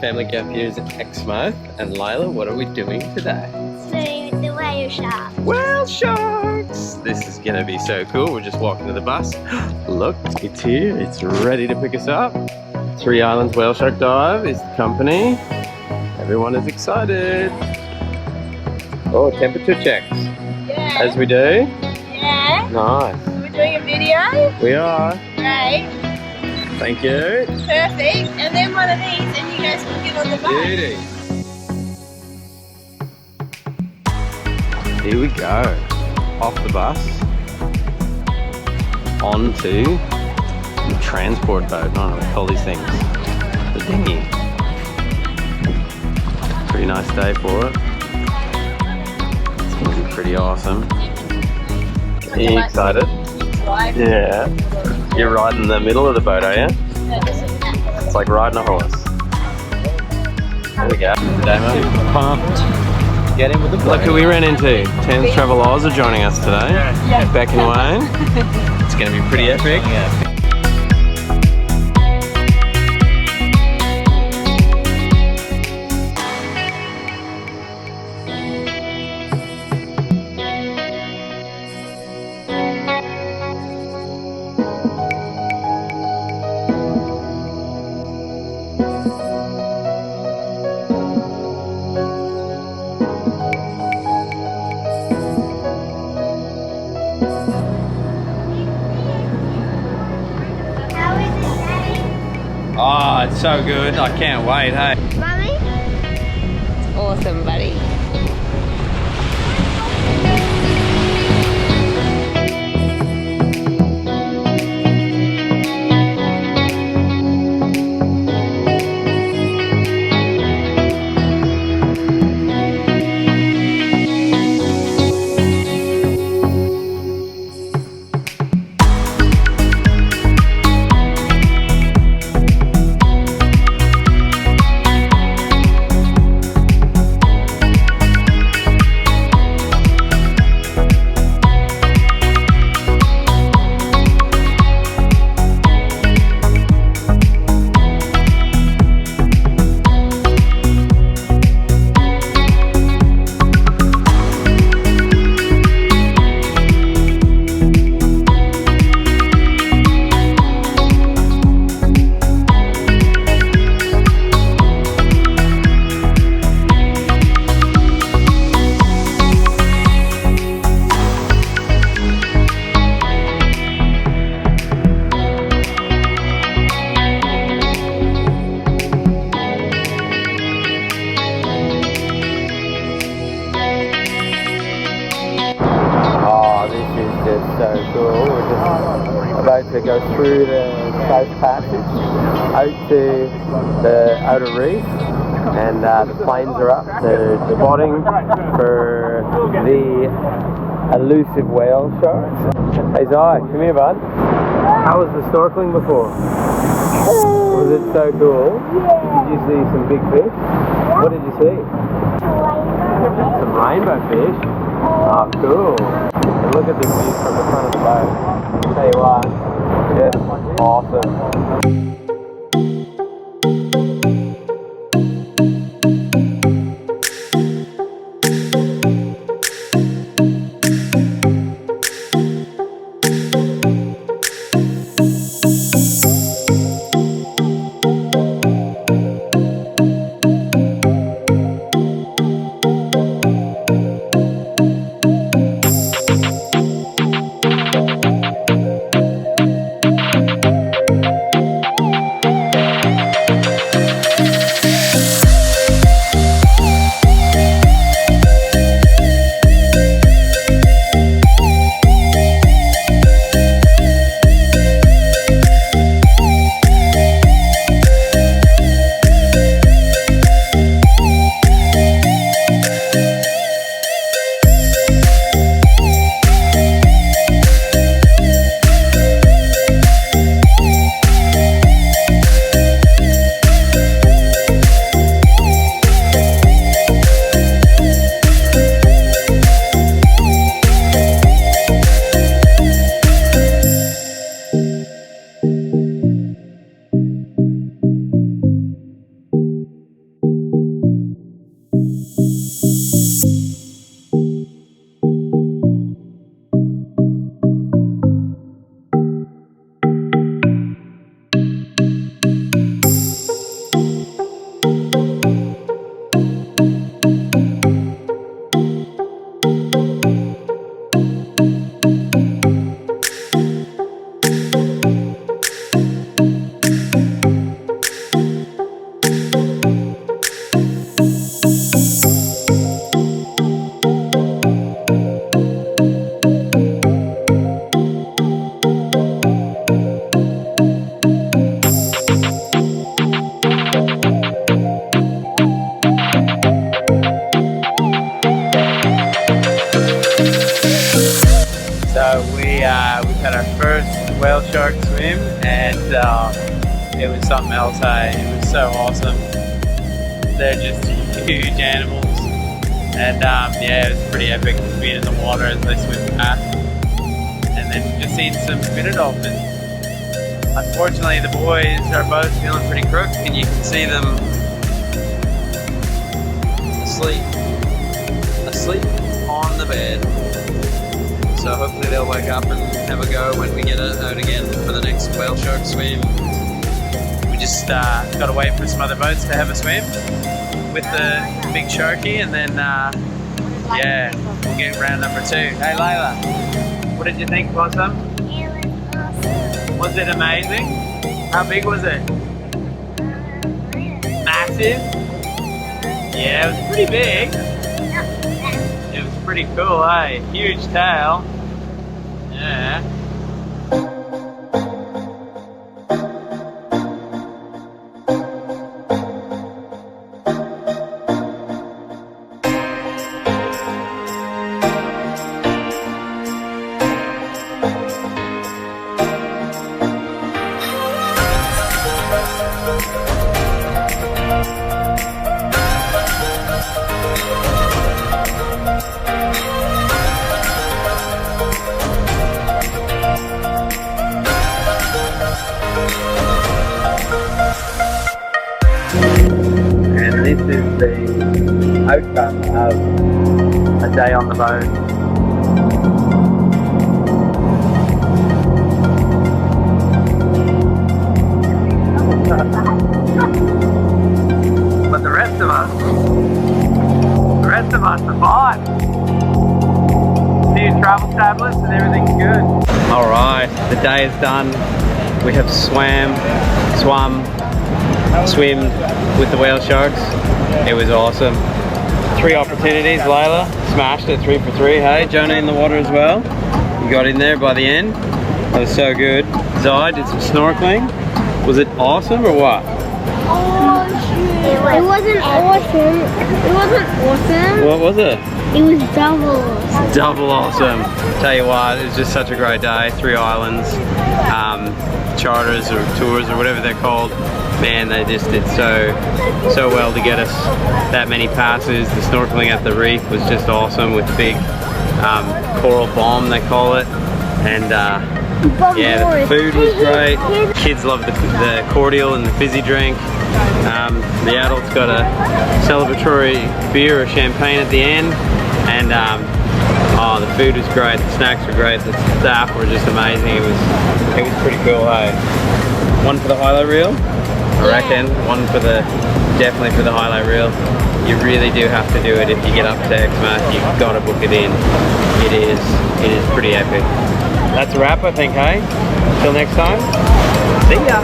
Family.Gap.Year's X month, and Layla, what are we doing today? So the whale shark. Whale sharks! This is gonna be so cool. We're just walking to the bus. Look, it's here. It's ready to pick us up. 3 Islands Whale Shark Dive is the company. Everyone is excited. Oh, temperature checks. Yeah. As we do. Yeah. Nice. We're doing a video. We are. Great. Thank you. Perfect. And then one of these and you guys can get on the bus. Beauty. Here we go. Off the bus. Onto the transport boat. I don't know what to call these things. The dinghy. Pretty nice day for it. It's going to be pretty awesome. Are you excited? Yeah. You're right in the middle of the boat, are you? It's like riding a horse. There we go. Damo, pumped. Get in with the boat. Look who we ran into. Thames Travel Oz are joining us today. Yeah. Beck and Wayne. It's going to be pretty epic. Oh, it's so good. I can't wait, hey. Mummy? It's awesome, buddy. So cool. We're just about to go through the South Passage out to the outer reef, and the planes are up. They're spotting for the elusive whale sharks. Hey Zai, come here bud. How was the snorkeling before? Was it so cool? Did you see some big fish? What did you see? Some rainbow fish? Oh, cool. And look at this view from the front of the boat. I'll tell you what, it's awesome. and it was something else, hey? It was so awesome. They're just huge animals, and yeah, it was pretty epic being in the water as they swim past, and then just seeing some spinner dolphins. Unfortunately, the boys are both feeling pretty crook, and you can see them asleep on the bed. So hopefully they'll wake up and have a go when we get out again for the next whale shark swim. We just got to wait for some other boats to have a swim with the big sharky, and then yeah, we'll get round number 2. Hey Layla, what did you think, Blossom? It was awesome. Was it amazing? How big was it? Massive? Yeah, it was pretty big. It was pretty cool, eh? Huge tail. Yeah. And this is the outcome of a day on the boat. But the rest of us are fine. See your travel tablets and everything's good. Alright, the day is done. We have swam, swimmed with the whale sharks. It was awesome. 3 opportunities, Layla smashed it 3 for 3. Hey, Jonah in the water as well. You got in there by the end. That was so good. Zai did some snorkeling. Was it awesome or what? It wasn't awesome. It wasn't awesome. What was it? It was double awesome. Double awesome. Tell you what, it was just such a great day. 3 islands, charters or tours or whatever they're called. Man, they just did so well to get us that many passes. The snorkeling at the reef was just awesome with big coral bomb, they call it. And yeah, the food was great. Kids loved the cordial and the fizzy drink. The adults got a celebratory beer or champagne at the end. And oh, the food was great. The snacks were great. The staff were just amazing. It was pretty cool, hey? One for the highlight reel, I reckon. One for definitely for the highlight reel. You really do have to do it if you get up to Exmouth. You've got to book it in. It is pretty epic. That's a wrap, I think, hey? Till next time, see ya.